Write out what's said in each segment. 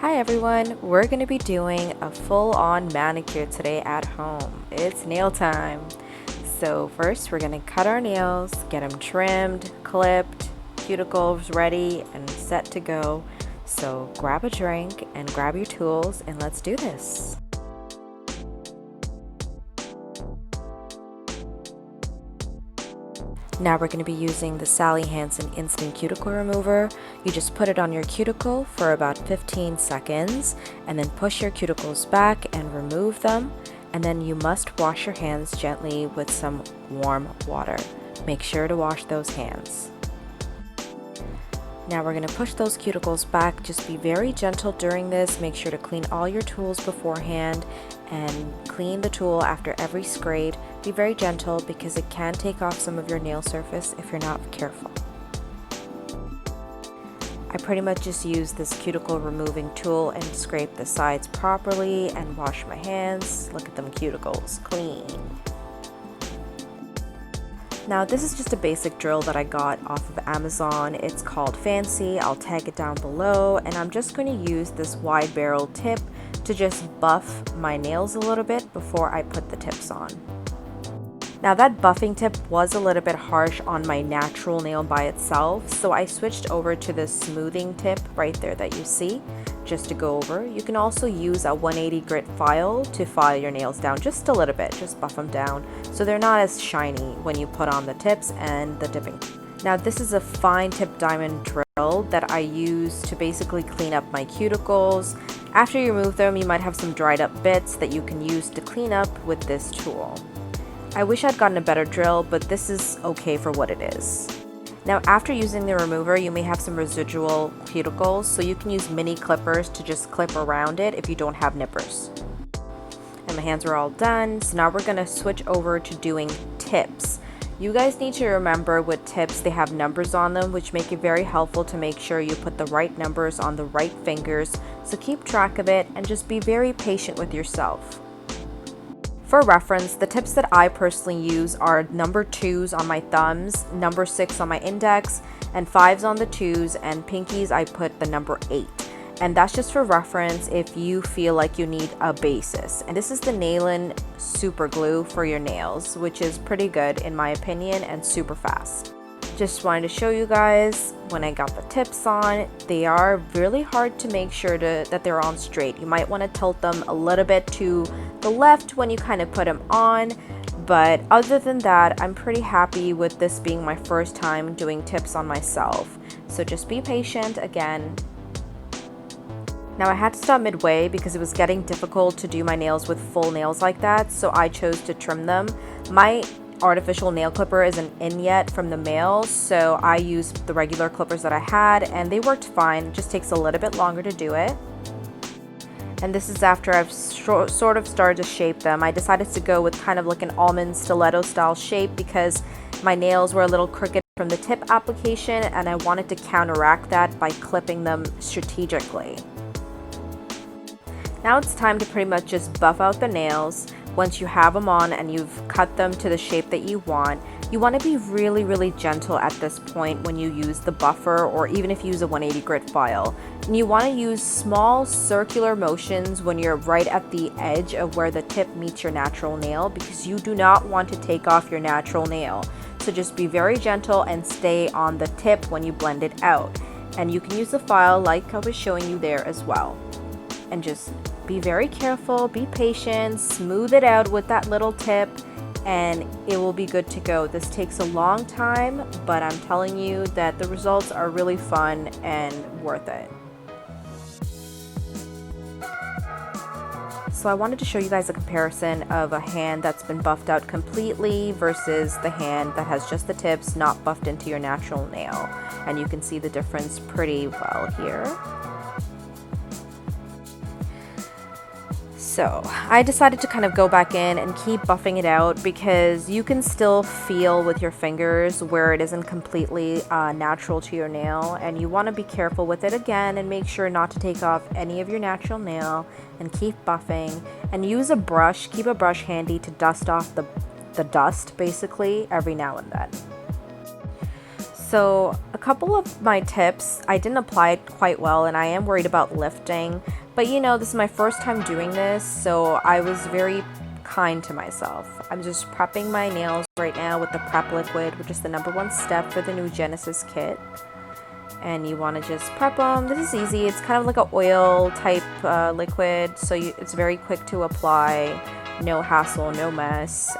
Hi everyone, we're going to be doing a full-on manicure today at home. It's nail time. So first we're going to cut our nails, get them trimmed, clipped, cuticles ready and set to go. So grab a drink and grab your tools and let's do this. Now we're going to be using the Hansen Instant Cuticle Remover. You just put it on your cuticle for about 15 seconds and then push your cuticles back and remove them. And then you must wash your hands gently with some warm water. Make sure to wash those hands. Now we're going to push those cuticles back. Just be very gentle during this. Make sure to clean all your tools beforehand and clean the tool after every scrape. Be very gentle because it can take off some of your nail surface if you're not careful. I pretty much just use this cuticle removing tool and scrape the sides properly and wash my hands. Look at them cuticles, clean. Now this is just a basic drill that I got off of Amazon. It's called Fancii. I'll tag it down below, and I'm just going to use this wide barrel tip to just buff my nails a little bit before I put the tips on. Now that buffing tip was a little bit harsh on my natural nail by itself, so I switched over to this smoothing tip right there that you see, just to go over. You can also use a 180 grit file to file your nails down just a little bit, just buff them down so they're not as shiny when you put on the tips and the dipping. Now this is a fine tip diamond drill that I use to basically clean up my cuticles. After you remove them, you might have some dried up bits that you can use to clean up with this tool. I wish I'd gotten a better drill, but this is okay for what it is. Now after using the remover, you may have some residual cuticles, so you can use mini clippers to just clip around it if you don't have nippers. And my hands are all done, so now we're going to switch over to doing tips. You guys need to remember with tips, they have numbers on them, which make it very helpful to make sure you put the right numbers on the right fingers. So keep track of it and just be very patient with yourself. For reference, the tips that I personally use are number 2s on my thumbs, number 6 on my index, and 5s on the 2s, and pinkies I put the number 8. And that's just for reference if you feel like you need a basis. And this is the Nailene super glue for your nails, which is pretty good in my opinion and super fast. Just wanted to show you guys when I got the tips on. They are really hard to make sure that they're on straight. You might want to tilt them a little bit to the left when you kind of put them on, but other than that, I'm pretty happy with this being my first time doing tips on myself. So just be patient again. Now I had to stop midway because it was getting difficult to do my nails with full nails like that, so I chose to trim them. My artificial nail clipper isn't in yet from the mail, so I used the regular clippers that I had and they worked fine. It just takes a little bit longer to do it. And this is after I've sort of started to shape them. I decided to go with kind of like an almond stiletto style shape because my nails were a little crooked from the tip application and I wanted to counteract that by clipping them strategically. Now it's time to pretty much just buff out the nails. Once you have them on and you've cut them to the shape that you want to be really gentle at this point when you use the buffer, or even if you use a 180 grit file. And you want to use small circular motions when you're right at the edge of where the tip meets your natural nail, because you do not want to take off your natural nail. So just be very gentle and stay on the tip when you blend it out. And you can use the file like I was showing you there as well. And just be very careful, be patient, smooth it out with that little tip, and it will be good to go. This takes a long time, but I'm telling you that the results are really fun and worth it. So I wanted to show you guys a comparison of a hand that's been buffed out completely versus the hand that has just the tips not buffed into your natural nail. And you can see the difference pretty well here. So I decided to kind of go back in and keep buffing it out because you can still feel with your fingers where it isn't completely natural to your nail, and you want to be careful with it again and make sure not to take off any of your natural nail, and keep buffing and use a brush. Keep a brush handy to dust off the dust basically every now and then. So a couple of my tips, I didn't apply it quite well and I am worried about lifting, but you know, this is my first time doing this, so I was very kind to myself. I'm just prepping my nails right now with the prep liquid, which is the #1 step for the Nugenesis kit. And you want to just prep them. This is easy. It's kind of like an oil type liquid, so it's very quick to apply. No hassle, no mess.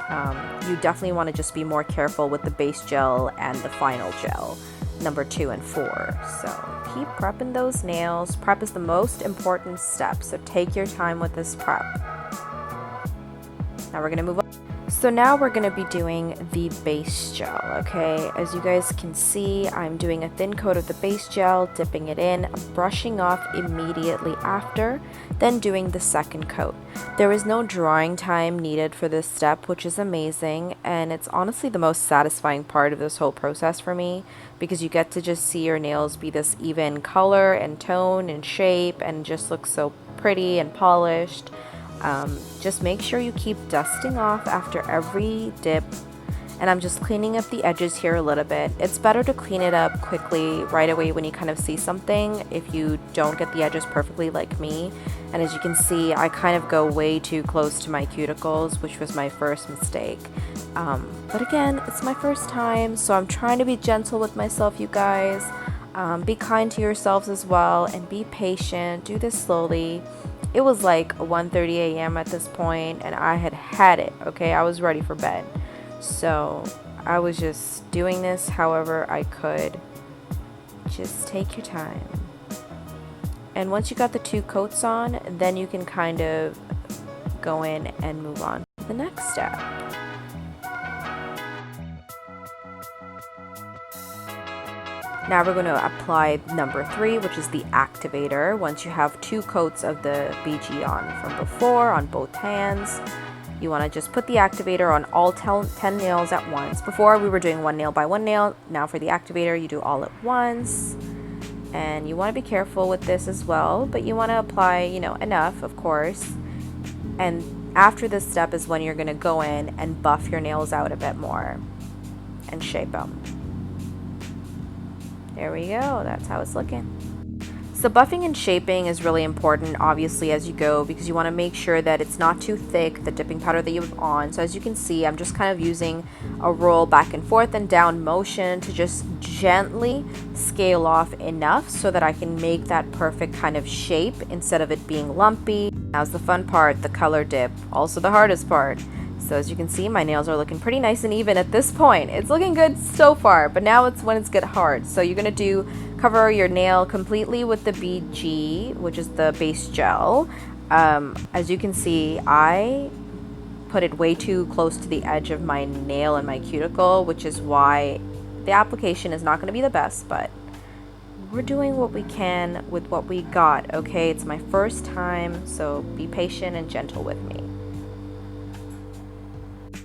You definitely want to just be more careful with the base gel and the final gel, #2 and 4. So keep prepping those nails. Prep is the most important step, so take your time with this prep. Now we're going to move on. So now we're going to be doing the base gel, okay? As you guys can see, I'm doing a thin coat of the base gel, dipping it in, brushing off immediately after, then doing the second coat. There is no drying time needed for this step, which is amazing, and it's honestly the most satisfying part of this whole process for me, because you get to just see your nails be this even color and tone and shape and just look so pretty and polished. Just make sure you keep dusting off after every dip, and I'm just cleaning up the edges here a little bit. It's better to clean it up quickly right away when you kind of see something if you don't get the edges perfectly like me. And as you can see, I kind of go way too close to my cuticles, which was my first mistake. But again, it's my first time, so I'm trying to be gentle with myself, you guys. Be kind to yourselves as well and be patient. Do this slowly. It was like 1:30 a.m. at this point and I had it, okay? I was ready for bed. So I was just doing this however I could. Just take your time. And once you got the 2 coats on, then you can kind of go in and move on to the next step. Now we're going to apply #3, which is the activator. Once you have 2 coats of the BG on from before on both hands, you want to just put the activator on all 10 nails at once. Before we were doing 1 nail by 1 nail. Now for the activator, you do all at once. And you want to be careful with this as well, but you want to apply, you know, enough, of course. And after this step is when you're going to go in and buff your nails out a bit more and shape them. There we go, that's how it's looking. So buffing and shaping is really important, obviously, as you go, because you want to make sure that it's not too thick, the dipping powder that you have on. So as you can see, I'm just kind of using a roll back and forth and down motion to just gently scale off enough so that I can make that perfect kind of shape instead of it being lumpy. Now's the fun part, the color dip, also the hardest part. So as you can see, my nails are looking pretty nice and even at this point. It's looking good so far, but now it's when it's get hard. So you're gonna cover your nail completely with the BG, which is the base gel. As you can see, I put it way too close to the edge of my nail and my cuticle, which is why the application is not gonna be the best, but we're doing what we can with what we got, okay? It's my first time, so be patient and gentle with me.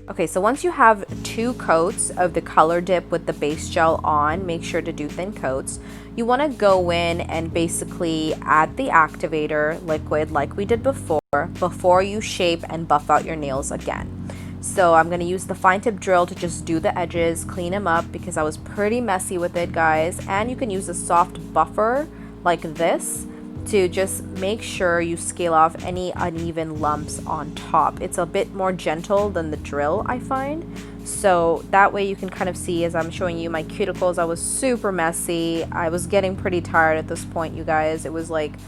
Okay, so once you have 2 coats of the color dip with the base gel on, make sure to do thin coats. You want to go in and basically add the activator liquid like we did before you shape and buff out your nails again. So I'm going to use the fine tip drill to just do the edges, clean them up because I was pretty messy with it, guys. And you can use a soft buffer like this to just make sure you scale off any uneven lumps on top. It's a bit more gentle than the drill, I find. So that way you can kind of see as I'm showing you my cuticles. I was super messy. I was getting pretty tired at this point, you guys. It was like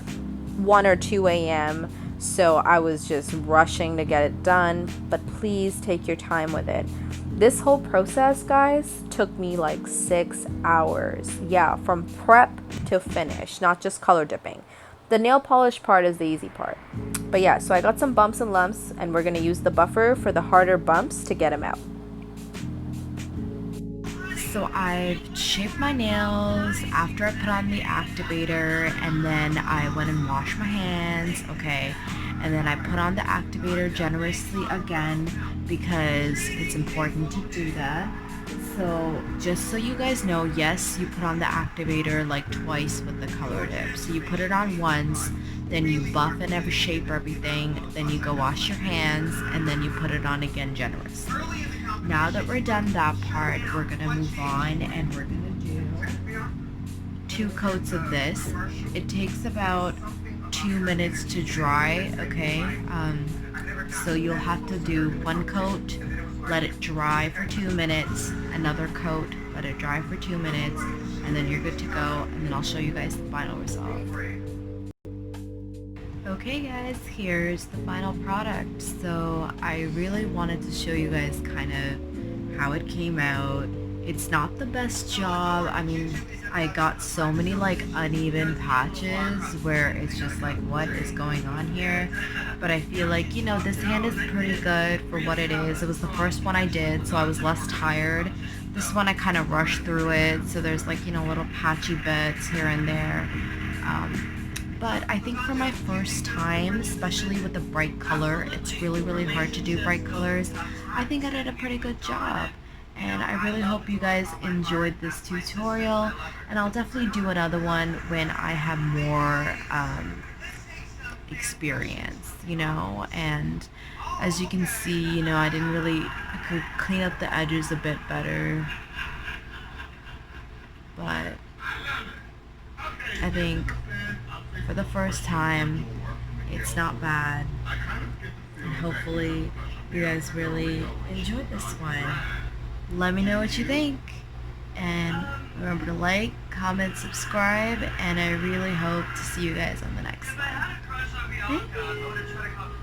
1 or 2 a.m. So I was just rushing to get it done, but please take your time with it. This whole process, guys, took me like 6 hours. Yeah, from prep to finish, not just color dipping. The nail polish part is the easy part. But yeah, so I got some bumps and lumps, and we're going to use the buffer for the harder bumps to get them out. So I shaped my nails after I put on the activator, and then I went and washed my hands, okay? And then I put on the activator generously again because it's important to do that. So just so you guys know, yes, you put on the activator like twice with the color dip. So you put it on once, then you buff and shape everything, then you go wash your hands, and then you put it on again generously. Now that we're done that part, we're gonna move on and we're gonna do 2 coats of this. It takes about 2 minutes to dry, okay? So you'll have to do 1 coat, let it dry for 2 minutes, another coat, let it dry for 2 minutes, and then you're good to go, and then I'll show you guys the final result. Okay guys, here's the final product. So I really wanted to show you guys kind of how it came out. It's not the best job. I mean, I got so many like uneven patches where it's just like, what is going on here? But I feel like, you know, this hand is pretty good for what it is. It was the first one I did, so I was less tired. This one I kind of rushed through it, so there's like, you know, little patchy bits here and there. But I think for my first time, especially with the bright color, it's really hard to do bright colors. I think I did a pretty good job. And I really hope you guys enjoyed this tutorial, and I'll definitely do another one when I have more experience, you know. And as you can see, you know, I could clean up the edges a bit better, but I think for the first time it's not bad, and hopefully you guys really enjoyed this one. Let me know what you think, and remember to like, comment, subscribe, and I really hope to see you guys on the next one. Thank you.